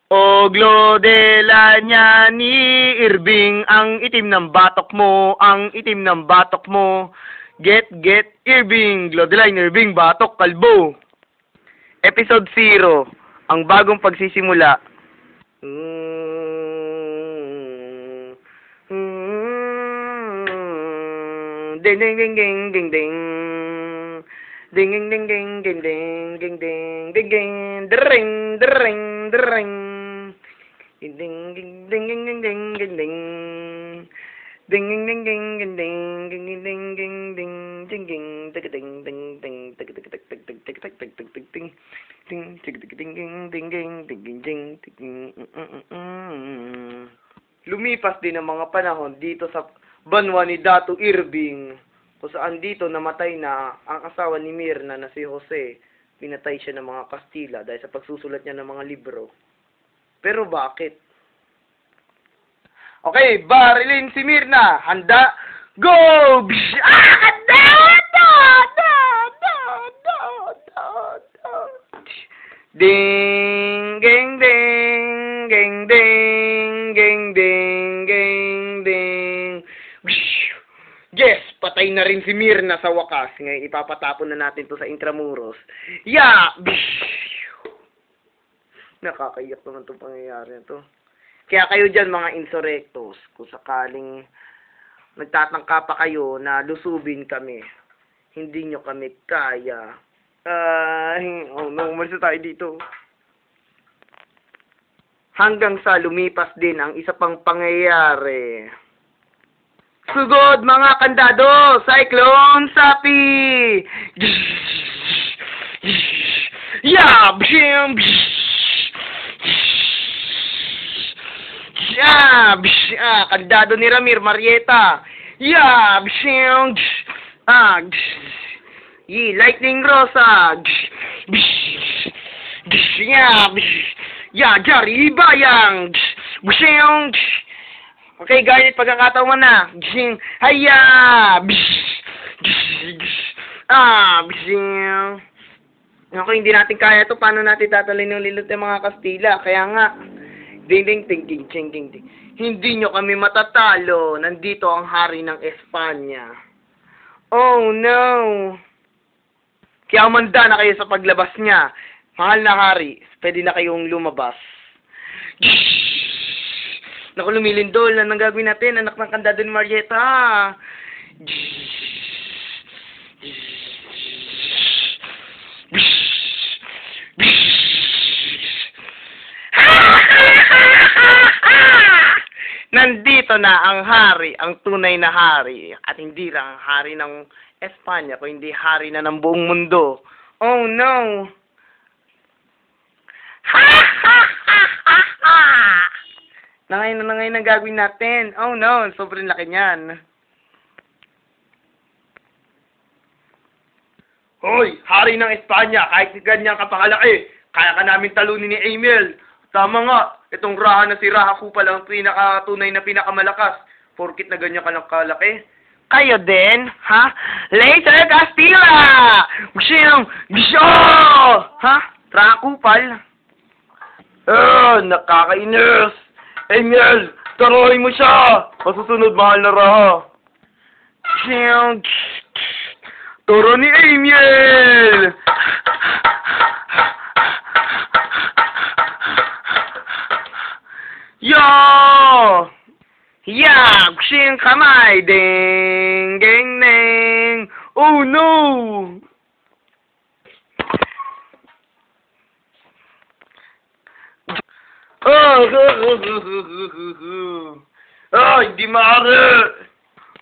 Oglo de la niya ni Irving, ang itim ng batok mo, ang itim ng batok mo. Get, Irving, Glodeline, Irving, batok, kalbo. Episode 0, ang bagong pagsisimula. Ding ding ding ding ding ding. Ding ding ding ding ding ding ding ding ding ding dring dring dring. Ding ding ding ding ding ding ding ding. Ding ding ding ding ding ding ding ding ding ding ding ding tick ding ding ding tick tick tick tick tick tick tick tick tick tick ding ding tick tick ding ding ding ding ding ding ding. Lumipas din ang mga panahon dito sa banwa ni Dato Irving, kung saan dito namatay na ang asawa ni Mirna na si Jose. Pinatay siya ng mga Kastila dahil sa pagsusulat niya ng mga libro. Pero bakit? Okay, barilin si Mirna. Handa? Go! Handa! Ding, ding, ding, ding, ding, ding, ding, ding, ding. Yes, patay na rin si Mirna sa wakas. Ngayon, ipapatapon na natin to sa Intramuros. Yeah! Nakakaiyak naman itong pangyayari na to. Kaya kayo dyan, mga insurrectos, kung sakaling nagtatangka pa kayo na lusubin kami, hindi nyo kami kaya. Umalis tayo dito. Hanggang sa lumipas din ang isa pang pangyayari. Sugod, mga kandado! Cyclone Sapi! Yeah! Kandado ni Ramir Marieta. Yeah! Lightning Rosa. Jari Bayang. Okay, guys, pagkakataon mo na. Haya! Okay, hindi natin kaya ito. Paano natin tatalin yung lilot ng mga Kastila? Kaya nga, ding, hindi nyo kami matatalo. Nandito ang hari ng Espanya. Oh, no. Kaya umanda na kayo sa paglabas niya. Mahal na hari, pwede na kayong lumabas. Naku, lumilindol. Anong gagawin natin? Anak ng kandado ni Marieta. Nandito na ang hari, ang tunay na hari. At hindi lang hari ng Espanya, kung hindi hari na ng buong mundo. Oh, no. Na ngayon ang gagawin natin. Oh, no. Sobrang laki niyan. Hoy, hari ng Espanya, kahit ganyan kapakalaki, kaya ka namin talunin ni Emil. Tama nga, itong Raha na si Raha Kupal ang pinakatunay na pinakamalakas. Porkit na ganyan ka lang kalaki. Kayo din, ha? Later, Castilla! Ha? Raha Kupal? Nakakainis! Emil, taruhin mo siya! Masusunod, mahal na Raha. Turo ni Emil! Yo! Yeah! Kusing kamay! Ding! Ding! Ding! Oh no! Hindi maaari!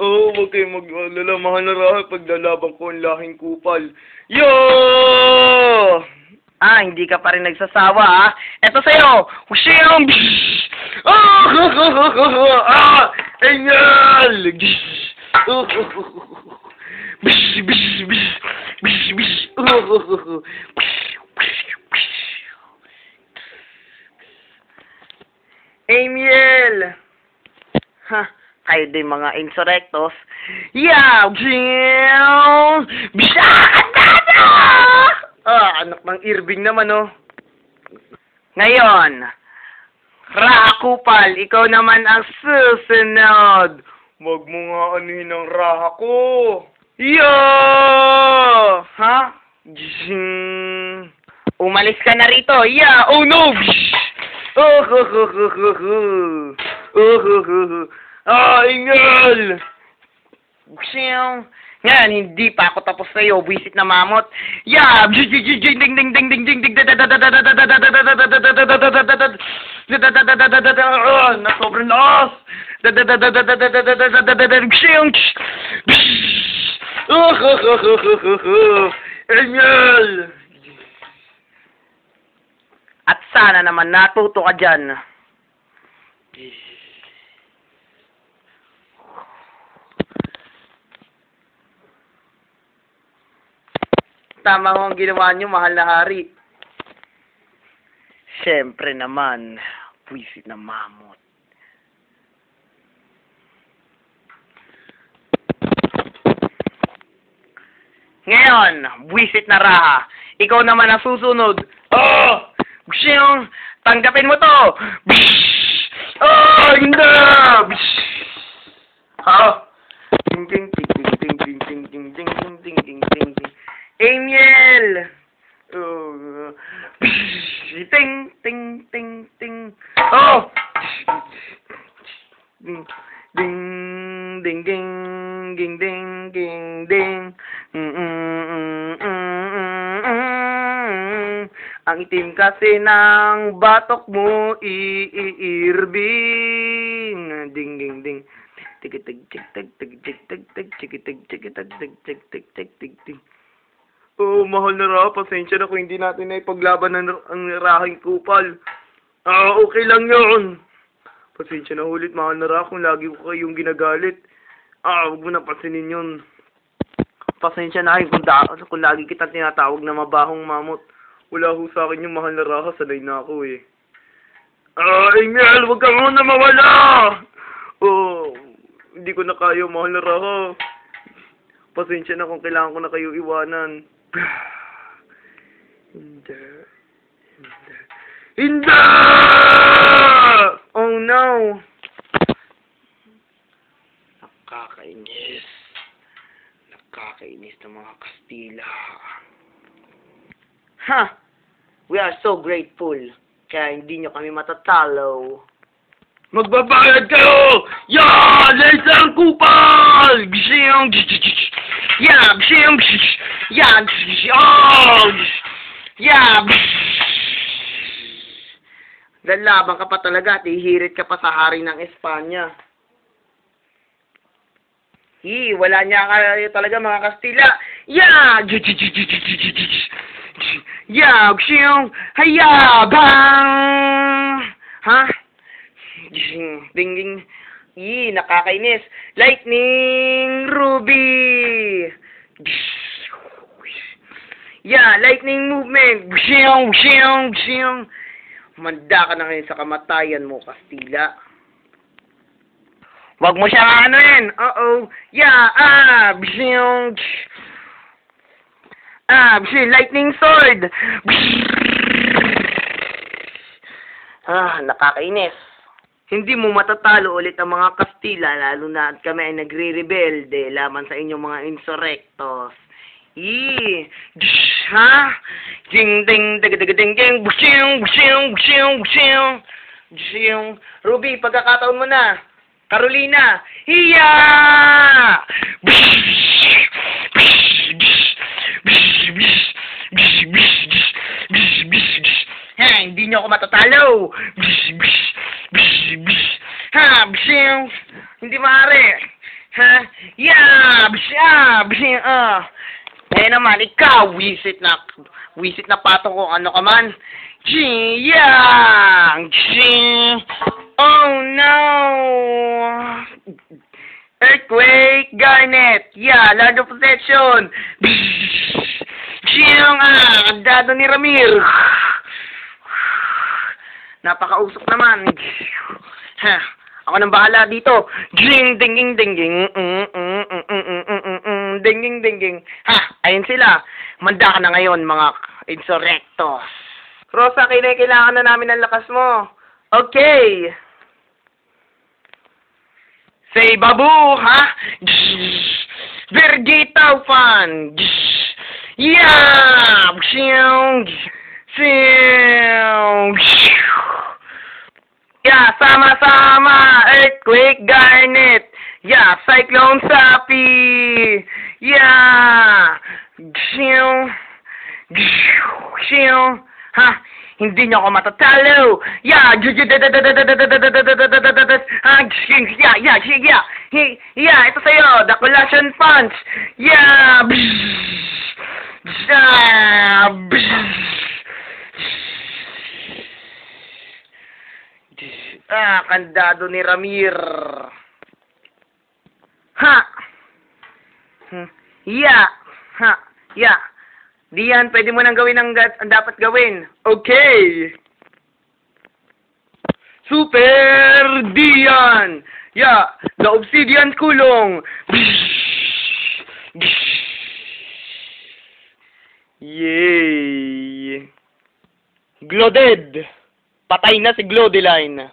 Huwag kayong mag-alala, mahal na Raha, paglalaban ko ang lahing kupal. Yo! Hindi ka pa rin nagsasawa, ha? Eto sa'yo! Hushiyong! Engel! Emil! Ha? Kayo din mga insurrectos. Yeah! Anak ng Irving naman, oh. Ngayon, Raha Kupal, ikaw naman ang susunod. Wag mo nga anuhin ang raha ko. Yo! Ha? Umalis ka na rito. Yeah! Oh no! Oh, ho, ho, ho, ho, ho. Oh, ho, ho, ho. Ah, ingal! Ngayon, hindi pa ako tapos sa'yo, buwisit na mamot. Yeah! Ding ding ding ding ding ding na sobrang lakas. Emil! At sana naman natuto ka dyan. Tama ho ang ginawa niyo, mahal na hari. Siyempre naman, buwisit na mamot. Ngayon, buwisit na raha. Ikaw naman ang susunod. Oh! Bishing! Tanggapin mo to! Bish! Oh! Hindi! Bish! Ha? Ting ting ting ting ting ting ting ting ting ting ting ting ting. Amiel! Oh! Bish! Ting ting ting ting. Oh! Ding ding ding ding ding ding ding ding. Ang itim kasi ng batok mo iirbing. Ding ding ding. Tig-tig tig tig tig tig tig tig tig tig tig tig tig tig tig tig tig. Oh, mahal na Raha, pasensya na kung hindi natin na ipaglaban ang Rahang Kupal. Okay lang yun. Pasensya na ulit, mahal na Raha, kung lagi ko kayong ginagalit. Huwag mo na pansinin yun. Pasensya na kayo kung lagi kita tinatawag na mabahong mamot. Wala ho sa akin yung mahal na Raha, sanay na ako eh. Emil, wag ka muna mawala! Oh, hindi ko na kayo, mahal na Raha. Pasensya na kung kailangan ko na kayo iwanan. Hindi. Oh no! Nakakainis. Nakakainis ng mga Kastila. We are so grateful. Kaya hindi nyo kami matatalo. Magbabayad kayo! Yeah! Laser Kupal! Yeah! Yeah! Oh! Yeah! Lalaban ka pa talaga at ihirit ka pa sa hari ng Espanya. Wala niya kayo talaga mga Kastila. Yeah! Yeah! Haya! Bang! Ha? Ding ding. Nakakainis. Lightning Ruby. Yeah, lightning movement. Manda ka na ngayon sa kamatayan mo, Kastila. Wag mo siyang anuin. Yeah, lightning sword. Nakakainis. Hindi mo matatalo ulit ang mga Kastila, lalo na at kami ay nagre-rebelde laban sa inyong mga insurrectos. Ha? Ding ding ding ding ding ding. Ruby, pagkakataon mo na. Carolina. Hiya! Hindi niyo ako matatalo. Hindi maaari. Ngayon naman, ikaw, wisit na patong kung ano ka man. Oh no! Earthquake, Garnet. Yeah, Lord of Protection. Ang dado ni Ramir. Napakausok naman. Ako nang bahala dito. Ding ding ding ding ding. Ding ding ding ding. Ayun sila. Manda ka na ngayon mga insurrectos. Rosa, kailangan na namin ang lakas mo. Okay. Say babu, ha? Virgito fan. Yeah. Yeah, sama-sama. Earthquake Garnet. Yeah, Cyclone Sapi. Yeah. Ha? Hindi niyo ako matatalo. Yeah. Yeah, ito sa'yo. The Collision Punch. Yeah. Kandado ni Ramir. Ha. Yeah. Ha. Yeah. Diyan, pwede mo nang gawin ang dapat gawin. Okay. Super Dian. Yeah. The Obsidian Kulong. Yay. Gloded. Patay na si Glodeline.